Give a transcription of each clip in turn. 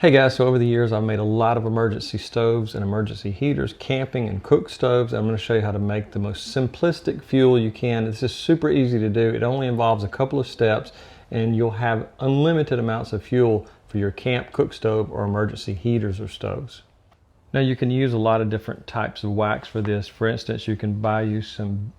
Hey guys, so over the years I've made a lot of emergency stoves and emergency heaters, camping and cook stoves. I'm going to show you how to make the most simplistic fuel you can. This is super easy to do. It only involves a couple of steps and you'll have unlimited amounts of fuel for your camp, cook stove, or emergency heaters or stoves. Now you can use a lot of different types of wax for this. For instance, you can buy you some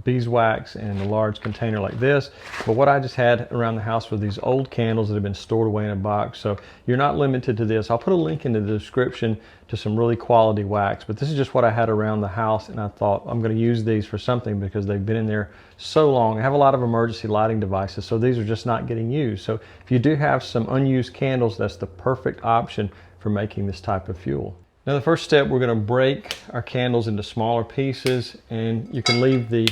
beeswax in a large container like this, but what I just had around the house were these old candles that have been stored away in a box, so you're not limited to this. I'll put a link in the description to some really quality wax, but this is just what I had around the house, and I thought I'm going to use these for something because they've been in there so long. I have a lot of emergency lighting devices, so these are just not getting used. So if you do have some unused candles, that's the perfect option for making this type of fuel. Now the first step, we're going to break our candles into smaller pieces, and you can leave the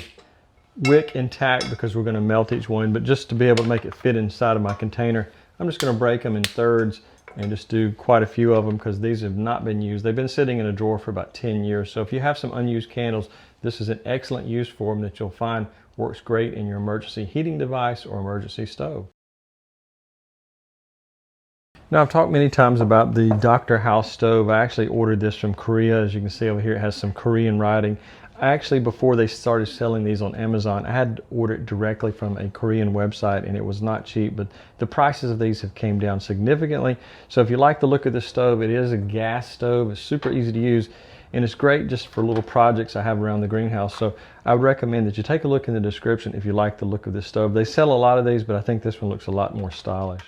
wick intact because we're going to melt each one, but just to be able to make it fit inside of my container, I'm just going to break them in thirds and just do quite a few of them because these have not been used. They've been sitting in a drawer for about 10 years. So if you have some unused candles, this is an excellent use for them that you'll find works great in your emergency heating device or emergency stove. Now I've talked many times about the Dr. House stove. I actually ordered this from Korea. As you can see over here, it has some Korean writing. Actually, before they started selling these on Amazon, I had ordered directly from a Korean website, and it was not cheap, but the prices of these have came down significantly. So if you like the look of this stove, it is a gas stove. It's super easy to use, and it's great just for little projects I have around the greenhouse. So I would recommend that you take a look in the description if you like the look of this stove. They sell a lot of these, but I think this one looks a lot more stylish.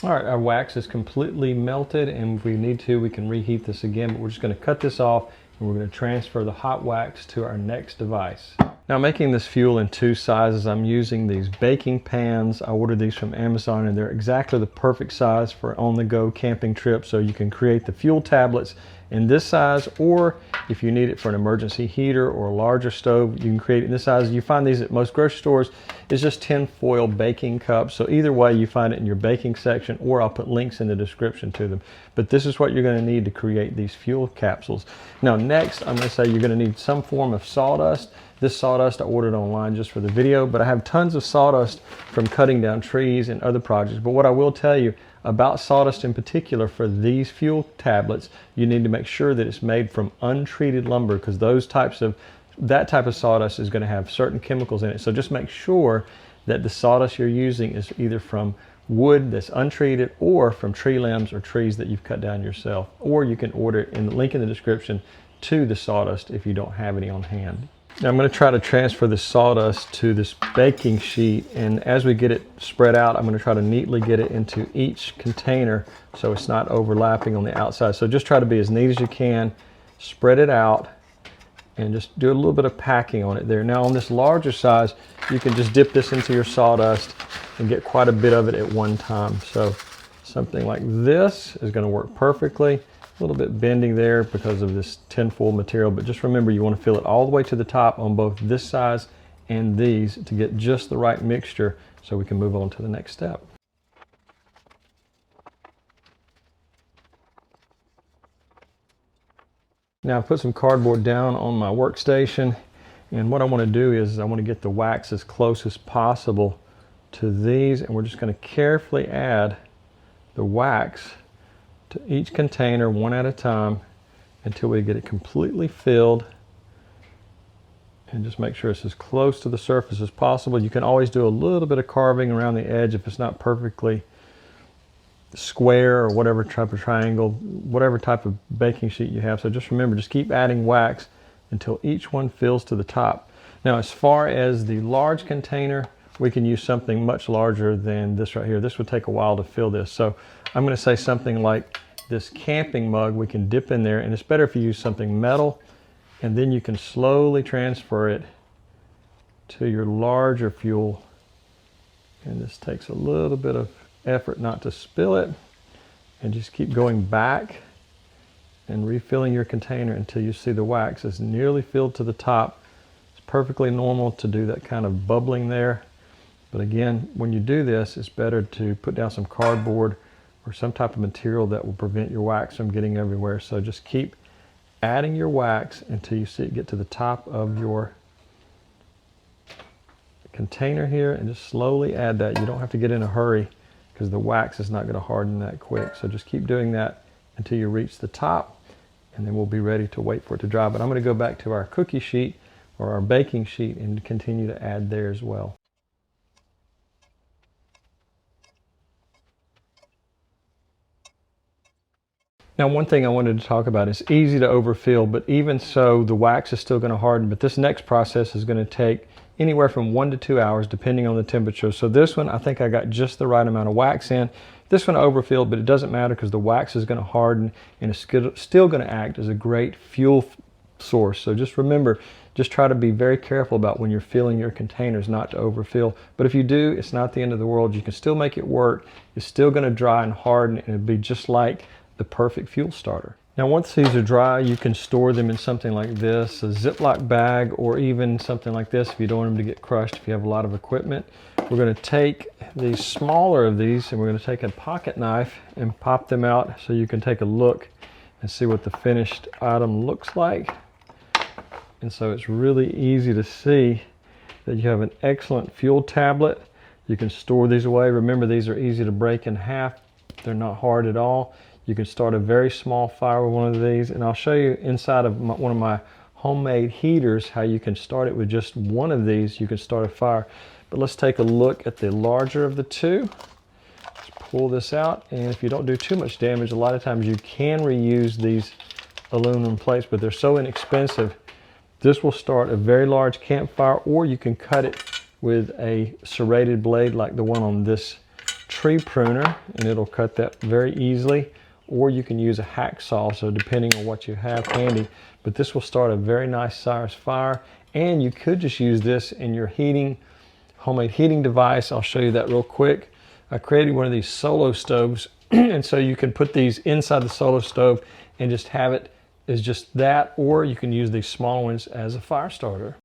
All right, our wax is completely melted, and if we need to, we can reheat this again, but we're just going to cut this off and we're going to transfer the hot wax to our next device. Now, making this fuel in two sizes, I'm using these baking pans. I ordered these from Amazon, and they're exactly the perfect size for on-the-go camping trips, so you can create the fuel tablets in this size, or if you need it for an emergency heater or a larger stove, you can create it in this size. You find these at most grocery stores. It's just tin foil baking cups, so either way you find it in your baking section, or I'll put links in the description to them. But this is what you're going to need to create these fuel capsules. Now next, I'm going to say you're going to need some form of sawdust. This sawdust I ordered online just for the video, but I have tons of sawdust from cutting down trees and other projects. But what I will tell you about sawdust in particular for these fuel tablets, you need to make sure that it's made from untreated lumber, because that type of sawdust is going to have certain chemicals in it. So just make sure that the sawdust you're using is either from wood that's untreated or from tree limbs or trees that you've cut down yourself. Or you can order it in the link in the description to the sawdust if you don't have any on hand. Now I'm going to try to transfer the sawdust to this baking sheet, and as we get it spread out, I'm going to try to neatly get it into each container so it's not overlapping on the outside. So just try to be as neat as you can, spread it out, and just do a little bit of packing on it there. Now on this larger size, you can just dip this into your sawdust and get quite a bit of it at one time. So something like this is going to work perfectly. A little bit bending there because of this tinfoil material, but just remember you want to fill it all the way to the top on both this size and these to get just the right mixture so we can move on to the next step. Now I've put some cardboard down on my workstation, and what I want to do is I want to get the wax as close as possible to these, and we're just going to carefully add the wax to each container one at a time until we get it completely filled, and just make sure it's as close to the surface as possible. You can always do a little bit of carving around the edge if it's not perfectly square, or whatever type of triangle, whatever type of baking sheet you have. So just remember, just keep adding wax until each one fills to the top. Now as far as the large container, we can use something much larger than this right here. This would take a while to fill this. So I'm going to say something like this camping mug we can dip in there, and it's better if you use something metal, and then you can slowly transfer it to your larger fuel. And this takes a little bit of effort not to spill it, and just keep going back and refilling your container until you see the wax is nearly filled to the top. It's perfectly normal to do that kind of bubbling there. But again, when you do this, it's better to put down some cardboard or some type of material that will prevent your wax from getting everywhere. So just keep adding your wax until you see it get to the top of your container here and just slowly add that. You don't have to get in a hurry because the wax is not going to harden that quick. So just keep doing that until you reach the top, and then we'll be ready to wait for it to dry. But I'm going to go back to our cookie sheet or our baking sheet and continue to add there as well. Now, one thing I wanted to talk about is easy to overfill, but even so, the wax is still going to harden. But this next process is going to take anywhere from 1 to 2 hours, depending on the temperature. So this one, I think I got just the right amount of wax in. This one I overfilled, but it doesn't matter because the wax is going to harden and it's still going to act as a great fuel source. So just remember, just try to be very careful about when you're filling your containers not to overfill. But if you do, it's not the end of the world. You can still make it work. It's still going to dry and harden, and it'll be just like the perfect fuel starter. Now, once these are dry, you can store them in something like this, a Ziploc bag, or even something like this if you don't want them to get crushed, if you have a lot of equipment. We're going to take the smaller of these and we're going to take a pocket knife and pop them out so you can take a look and see what the finished item looks like. And so it's really easy to see that you have an excellent fuel tablet. You can store these away. Remember, these are easy to break in half. They're not hard at all. You can start a very small fire with one of these, and I'll show you inside of one of my homemade heaters how you can start it with just one of these. You can start a fire. But let's take a look at the larger of the two. Let's pull this out, and if you don't do too much damage, a lot of times you can reuse these aluminum plates, but they're so inexpensive. This will start a very large campfire, or you can cut it with a serrated blade like the one on this tree pruner, and it'll cut that very easily. Or you can use a hacksaw, so depending on what you have handy. But this will start a very nice sized fire, and you could just use this in your homemade heating device. I'll show you that real quick. I created one of these solo stoves, and so you can put these inside the solo stove and just have it as just that, or you can use these small ones as a fire starter.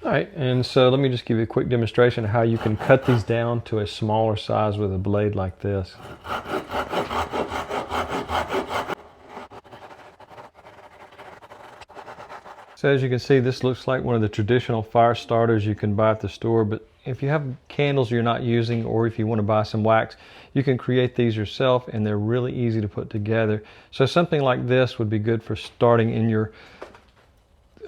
All right, and so let me just give you a quick demonstration of how you can cut these down to a smaller size with a blade like this. So as you can see, this looks like one of the traditional fire starters you can buy at the store, but if you have candles you're not using, or if you want to buy some wax, you can create these yourself, and they're really easy to put together. So something like this would be good for starting in your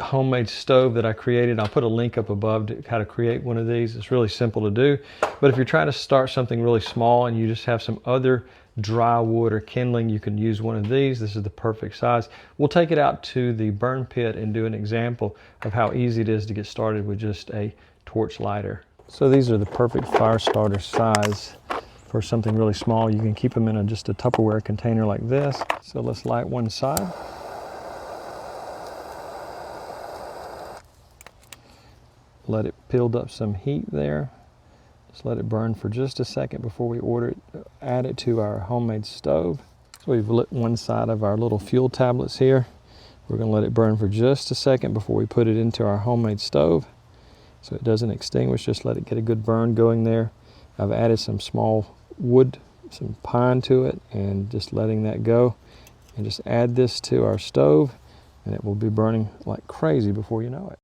homemade stove that I created. I'll put a link up above to how to create one of these. It's really simple to do. But if you're trying to start something really small and you just have some other dry wood or kindling, you can use one of these. This is the perfect size. We'll take it out to the burn pit and do an example of how easy it is to get started with just a torch lighter. So these are the perfect fire starter size for something really small. You can keep them in just a Tupperware container like this. So let's light one side. Let it build up some heat there. Just let it burn for just a second before we add it to our homemade stove. So we've lit one side of our little fuel tablets here. We're going to let it burn for just a second before we put it into our homemade stove, so it doesn't extinguish. Just let it get a good burn going there. I've added some small wood, some pine to it, and just letting that go. And just add this to our stove, and it will be burning like crazy before you know it.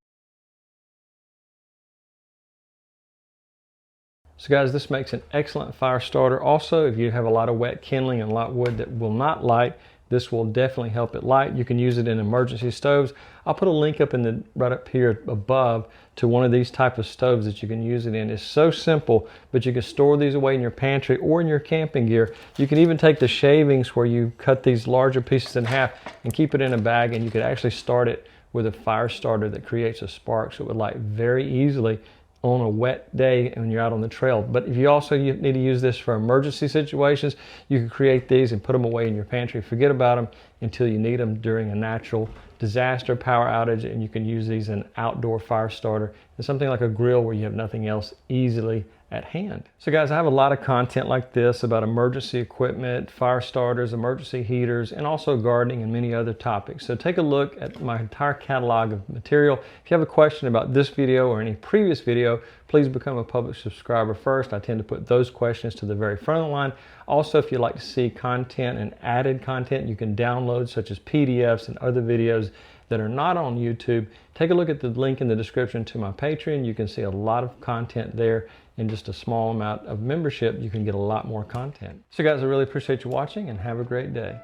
So guys, this makes an excellent fire starter. Also, if you have a lot of wet kindling and a lot of wood that will not light, this will definitely help it light. You can use it in emergency stoves. I'll put a link up right up here above to one of these type of stoves that you can use it in. It's so simple, but you can store these away in your pantry or in your camping gear. You can even take the shavings where you cut these larger pieces in half and keep it in a bag, and you could actually start it with a fire starter that creates a spark, so it would light very easily on a wet day when you're out on the trail. But if you also need to use this for emergency situations, you can create these and put them away in your pantry. Forget about them until you need them during a natural disaster, power outage, and you can use these in outdoor fire starter and something like a grill where you have nothing else easily at hand. So guys, I have a lot of content like this about emergency equipment, fire starters, emergency heaters, and also gardening and many other topics. So take a look at my entire catalog of material. If you have a question about this video or any previous video, please become a public subscriber first. I tend to put those questions to the very front of the line. Also, if you'd like to see content and added content you can download, such as PDFs and other videos that are not on YouTube, take a look at the link in the description to my Patreon. You can see a lot of content there. In just a small amount of membership, you can get a lot more content. So guys, I really appreciate you watching and have a great day.